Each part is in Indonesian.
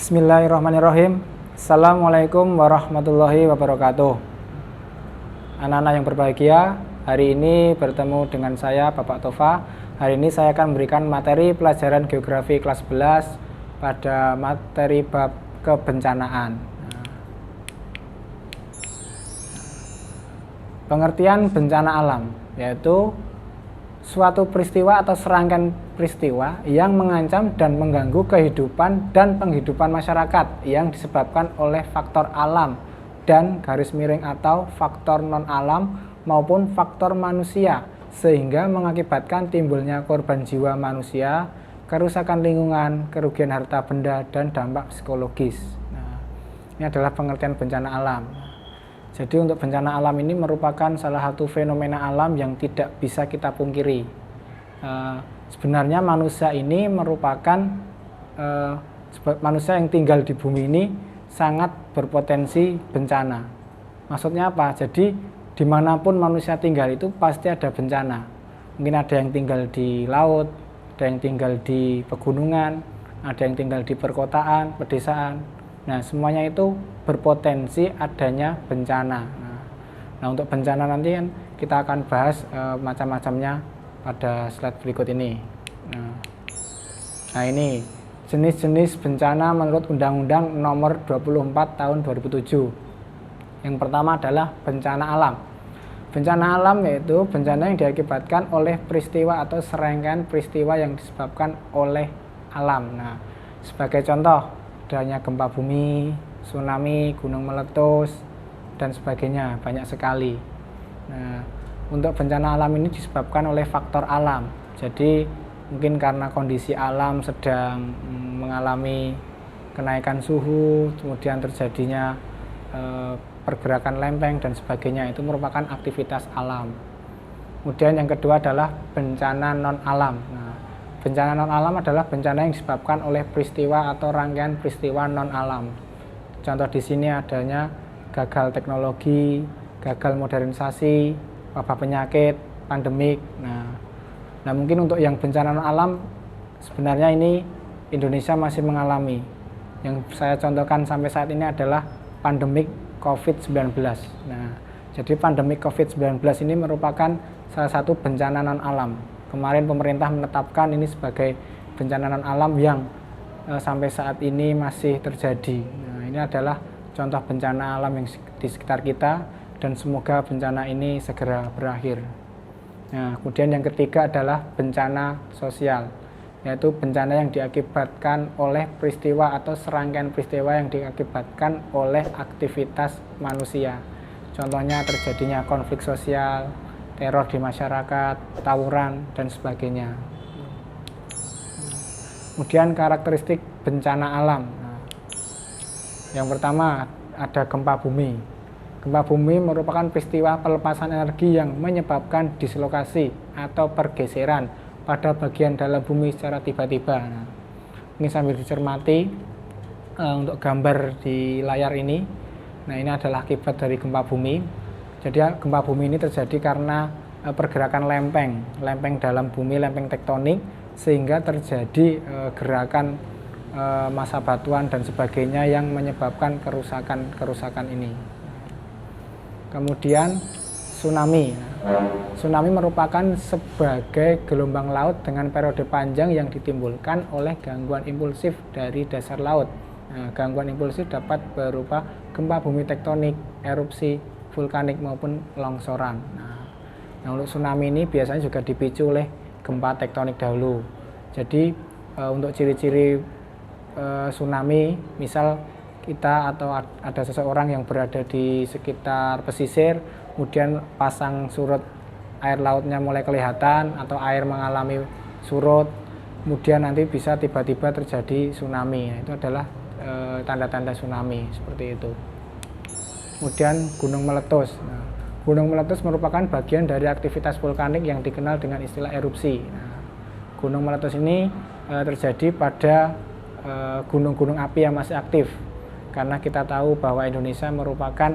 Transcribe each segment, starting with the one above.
Bismillahirrahmanirrahim. Assalamualaikum warahmatullahi wabarakatuh. Anak-anak yang berbahagia, hari ini bertemu dengan saya Bapak Tova. Hari ini saya akan memberikan materi pelajaran geografi kelas 11 pada materi bab kebencanaan. Pengertian bencana alam yaitu suatu peristiwa atau serangkaian peristiwa yang mengancam dan mengganggu kehidupan dan penghidupan masyarakat yang disebabkan oleh faktor alam dan garis miring atau faktor non-alam maupun faktor manusia sehingga mengakibatkan timbulnya korban jiwa manusia, kerusakan lingkungan, kerugian harta benda, dan dampak psikologis. Nah, ini adalah pengertian bencana alam. Jadi untuk bencana alam ini merupakan salah satu fenomena alam yang tidak bisa kita pungkiri. Sebenarnya manusia ini merupakan manusia yang tinggal di bumi ini sangat berpotensi bencana. Maksudnya apa? Jadi dimanapun manusia tinggal itu pasti ada bencana. Mungkin ada yang tinggal di laut, ada yang tinggal di pegunungan, ada yang tinggal di perkotaan, pedesaan. Nah, semuanya itu berpotensi adanya bencana. Nah, untuk bencana nanti kan kita akan bahas macam-macamnya pada slide berikut ini. Nah, ini jenis-jenis bencana menurut Undang-Undang Nomor 24 Tahun 2007. Yang pertama adalah bencana alam. Bencana alam yaitu bencana yang diakibatkan oleh peristiwa atau serangkaian peristiwa yang disebabkan oleh alam. Nah, sebagai contoh adanya gempa bumi, tsunami, gunung meletus, dan sebagainya, banyak sekali. Nah, untuk bencana alam ini disebabkan oleh faktor alam. Jadi mungkin karena kondisi alam sedang mengalami kenaikan suhu, kemudian terjadinya pergerakan lempeng dan sebagainya, itu merupakan aktivitas alam. Kemudian yang kedua adalah bencana non-alam. Nah, bencana non-alam adalah bencana yang disebabkan oleh peristiwa atau rangkaian peristiwa non-alam. Contoh di sini adanya gagal teknologi, gagal modernisasi, wabah penyakit, pandemik. Nah, mungkin untuk yang bencana non-alam sebenarnya ini Indonesia masih mengalami. Yang saya contohkan sampai saat ini adalah pandemik COVID-19. Nah, jadi pandemik COVID-19 ini merupakan salah satu bencana non-alam. Kemarin pemerintah menetapkan ini sebagai bencana non-alam yang sampai saat ini masih terjadi. Nah, ini adalah contoh bencana alam yang di sekitar kita dan semoga bencana ini segera berakhir. Nah, kemudian yang ketiga adalah bencana sosial, yaitu bencana yang diakibatkan oleh peristiwa atau serangkaian peristiwa yang diakibatkan oleh aktivitas manusia. Contohnya terjadinya konflik sosial, teror di masyarakat, tawuran, dan sebagainya. Kemudian karakteristik bencana alam. Yang pertama ada gempa bumi. Gempa bumi merupakan peristiwa pelepasan energi yang menyebabkan dislokasi atau pergeseran pada bagian dalam bumi secara tiba-tiba. Ini sambil dicermati untuk gambar di layar ini. Nah, ini adalah akibat dari gempa bumi. Jadi gempa bumi ini terjadi karena pergerakan lempeng dalam bumi, lempeng tektonik, sehingga terjadi gerakan massa batuan dan sebagainya yang menyebabkan kerusakan ini. Kemudian tsunami. Tsunami merupakan sebagai gelombang laut dengan periode panjang yang ditimbulkan oleh gangguan impulsif dari dasar laut. Nah, gangguan impulsif dapat berupa gempa bumi tektonik, erupsi vulkanik maupun longsoran. Nah, untuk tsunami ini biasanya juga dipicu oleh gempa tektonik dahulu. Jadi untuk ciri-ciri tsunami, misal kita atau ada seseorang yang berada di sekitar pesisir, kemudian pasang surut air lautnya mulai kelihatan atau air mengalami surut, kemudian nanti bisa tiba-tiba terjadi tsunami. Nah, itu adalah tanda-tanda tsunami seperti itu. Kemudian gunung meletus. Nah, gunung meletus merupakan bagian dari aktivitas vulkanik yang dikenal dengan istilah erupsi. Nah, gunung meletus ini terjadi pada gunung-gunung api yang masih aktif, karena kita tahu bahwa Indonesia merupakan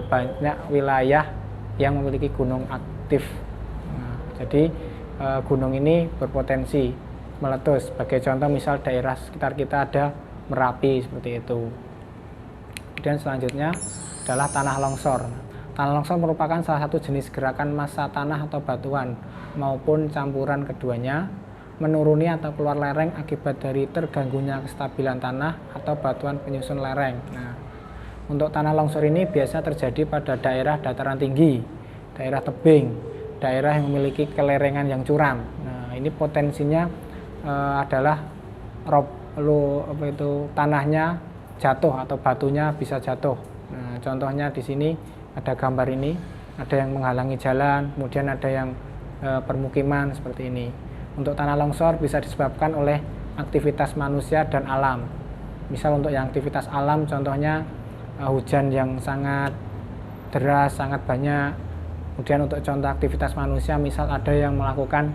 banyak wilayah yang memiliki gunung aktif. Nah, jadi gunung ini berpotensi meletus. Sebagai contoh misal daerah sekitar kita ada Merapi seperti itu. Kemudian selanjutnya adalah tanah longsor. Tanah longsor merupakan salah satu jenis gerakan massa tanah atau batuan maupun campuran keduanya menuruni atau keluar lereng akibat dari terganggunya kestabilan tanah atau batuan penyusun lereng. Nah, untuk tanah longsor ini biasa terjadi pada daerah dataran tinggi, daerah tebing, daerah yang memiliki kelerengan yang curam. Nah, ini potensinya adalah tanahnya jatuh atau batunya bisa jatuh. Nah, contohnya di sini ada gambar ini, ada yang menghalangi jalan, kemudian ada yang permukiman seperti ini. Untuk tanah longsor bisa disebabkan oleh aktivitas manusia dan alam. Misal untuk yang aktivitas alam contohnya hujan yang sangat deras, sangat banyak. Kemudian untuk contoh aktivitas manusia misal ada yang melakukan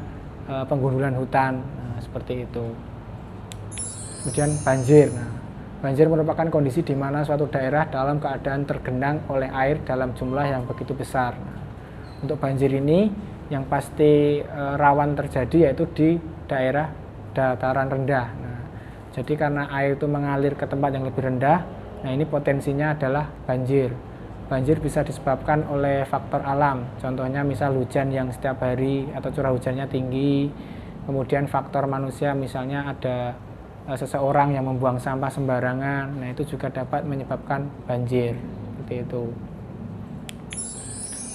penggundulan hutan, nah, seperti itu. Kemudian banjir. Nah, banjir merupakan kondisi di mana suatu daerah dalam keadaan tergenang oleh air dalam jumlah yang begitu besar. Nah, untuk banjir ini yang pasti rawan terjadi yaitu di daerah dataran rendah. Nah, jadi karena air itu mengalir ke tempat yang lebih rendah, nah ini potensinya adalah banjir. Banjir bisa disebabkan oleh faktor alam, contohnya misal hujan yang setiap hari atau curah hujannya tinggi, kemudian faktor manusia misalnya ada seseorang yang membuang sampah sembarangan, nah itu juga dapat menyebabkan banjir, seperti itu.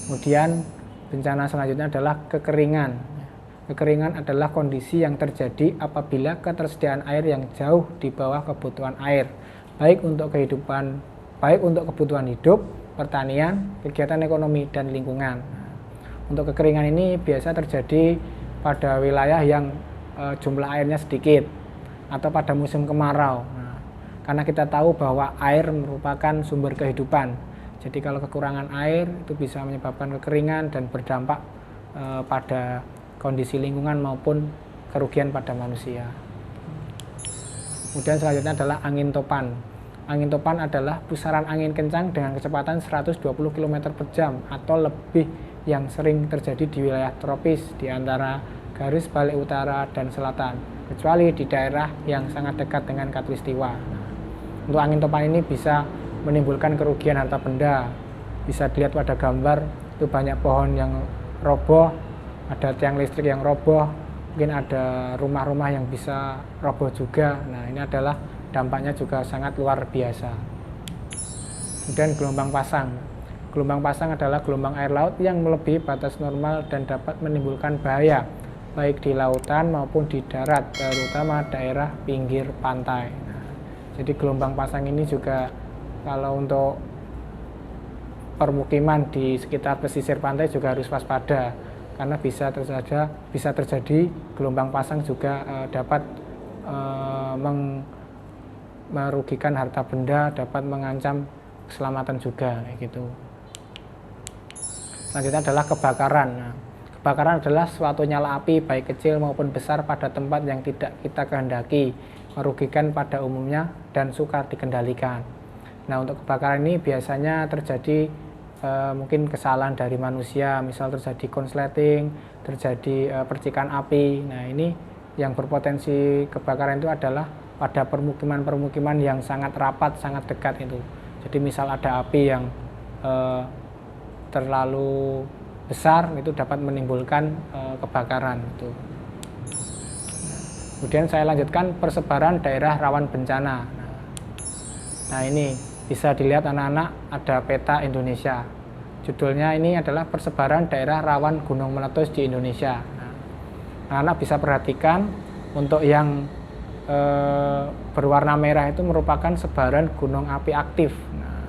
Kemudian bencana selanjutnya adalah kekeringan. Kekeringan adalah kondisi yang terjadi apabila ketersediaan air yang jauh di bawah kebutuhan air, baik untuk kebutuhan hidup, pertanian, kegiatan ekonomi, dan lingkungan. Untuk kekeringan ini biasa terjadi pada wilayah yang jumlah airnya sedikit atau pada musim kemarau. Nah, karena kita tahu bahwa air merupakan sumber kehidupan. Jadi kalau kekurangan air itu bisa menyebabkan kekeringan dan berdampak pada kondisi lingkungan maupun kerugian pada manusia. Kemudian selanjutnya adalah angin topan. Angin topan adalah pusaran angin kencang dengan kecepatan 120 km per jam atau lebih yang sering terjadi di wilayah tropis di antara garis balik utara dan selatan, kecuali di daerah yang sangat dekat dengan khatulistiwa. Untuk angin topan ini bisa menimbulkan kerugian harta benda. Bisa dilihat pada gambar itu banyak pohon yang roboh, ada tiang listrik yang roboh, mungkin ada rumah-rumah yang bisa roboh juga. Nah, ini adalah dampaknya juga sangat luar biasa. Kemudian gelombang pasang. Gelombang pasang adalah gelombang air laut yang melebihi batas normal dan dapat menimbulkan bahaya baik di lautan maupun di darat, terutama daerah pinggir pantai. Nah, jadi gelombang pasang ini juga kalau untuk permukiman di sekitar pesisir pantai juga harus waspada karena bisa terjadi gelombang pasang juga dapat merugikan harta benda, dapat mengancam keselamatan juga kayak gitu. Selanjutnya adalah kebakaran. Nah, kebakaran adalah suatu nyala api baik kecil maupun besar pada tempat yang tidak kita kehendaki, merugikan pada umumnya dan sukar dikendalikan. Nah, untuk kebakaran ini biasanya terjadi mungkin kesalahan dari manusia, misal terjadi konsleting, terjadi percikan api. Nah, ini yang berpotensi kebakaran itu adalah pada permukiman-permukiman yang sangat rapat, sangat dekat itu. Jadi misal ada api yang terlalu besar itu dapat menimbulkan kebakaran itu. Kemudian saya lanjutkan persebaran daerah rawan bencana. Nah, ini bisa dilihat anak-anak ada peta Indonesia. Judulnya ini adalah persebaran daerah rawan gunung meletus di Indonesia. Nah, anak-anak bisa perhatikan untuk yang berwarna merah itu merupakan sebaran gunung api aktif. Nah,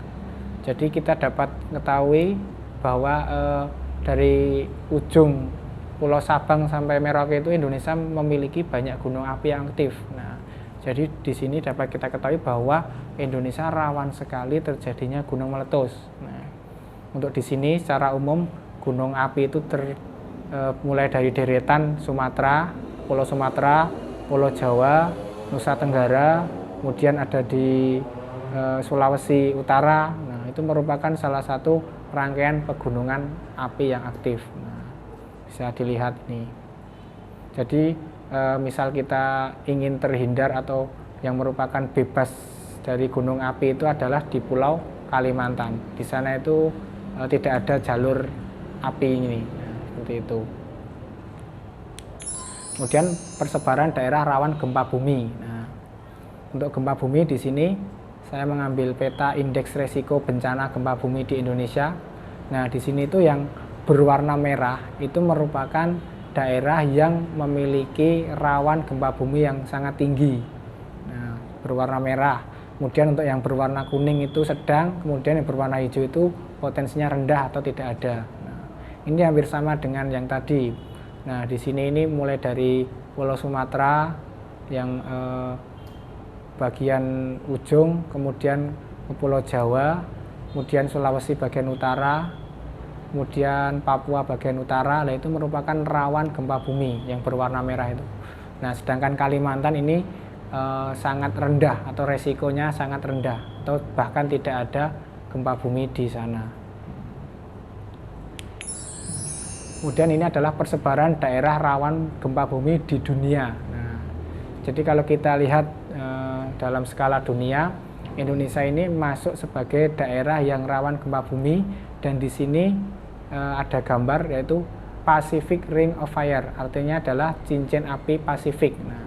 jadi kita dapat mengetahui bahwa dari ujung Pulau Sabang sampai Merauke itu Indonesia memiliki banyak gunung api yang aktif. Nah, jadi di sini dapat kita ketahui bahwa Indonesia rawan sekali terjadinya gunung meletus. Nah, untuk di sini secara umum gunung api itu mulai dari deretan Sumatera, Pulau Jawa, Nusa Tenggara, kemudian ada di Sulawesi Utara. Nah, itu merupakan salah satu rangkaian pegunungan api yang aktif. Nah, bisa dilihat nih. Jadi misal kita ingin terhindar atau yang merupakan bebas dari gunung api itu adalah di Pulau Kalimantan. Di sana itu tidak ada jalur api ini, seperti itu. Kemudian persebaran daerah rawan gempa bumi. Nah, untuk gempa bumi di sini saya mengambil peta indeks resiko bencana gempa bumi di Indonesia. Nah, di sini itu yang berwarna merah itu merupakan daerah yang memiliki rawan gempa bumi yang sangat tinggi. Nah, berwarna merah. Kemudian untuk yang berwarna kuning itu sedang, kemudian yang berwarna hijau itu potensinya rendah atau tidak ada. Nah, ini hampir sama dengan yang tadi. Nah, di sini ini mulai dari Pulau Sumatera yang bagian ujung, kemudian ke Pulau Jawa, kemudian Sulawesi bagian utara, kemudian Papua bagian utara. Nah, itu merupakan rawan gempa bumi yang berwarna merah itu. Nah, sedangkan Kalimantan ini sangat rendah atau resikonya sangat rendah atau bahkan tidak ada gempa bumi di sana. Kemudian ini adalah persebaran daerah rawan gempa bumi di dunia. Nah, jadi kalau kita lihat dalam skala dunia, Indonesia ini masuk sebagai daerah yang rawan gempa bumi, dan di sini ada gambar yaitu Pacific Ring of Fire, artinya adalah cincin api Pasifik. Nah,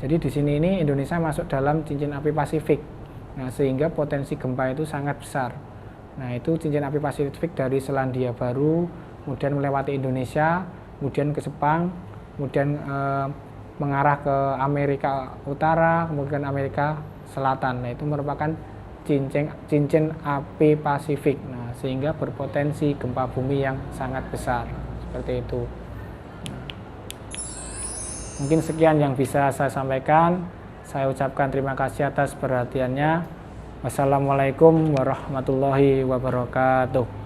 jadi di sini ini Indonesia masuk dalam cincin api Pasifik. Nah, sehingga potensi gempa itu sangat besar. Nah, itu cincin api Pasifik dari Selandia Baru, kemudian melewati Indonesia, kemudian ke Jepang, kemudian mengarah ke Amerika Utara, kemudian Amerika Selatan. Nah, itu merupakan cincin api Pasifik. Nah, sehingga berpotensi gempa bumi yang sangat besar. Seperti itu. Mungkin sekian yang bisa saya sampaikan. Saya ucapkan terima kasih atas perhatiannya. Wassalamualaikum warahmatullahi wabarakatuh.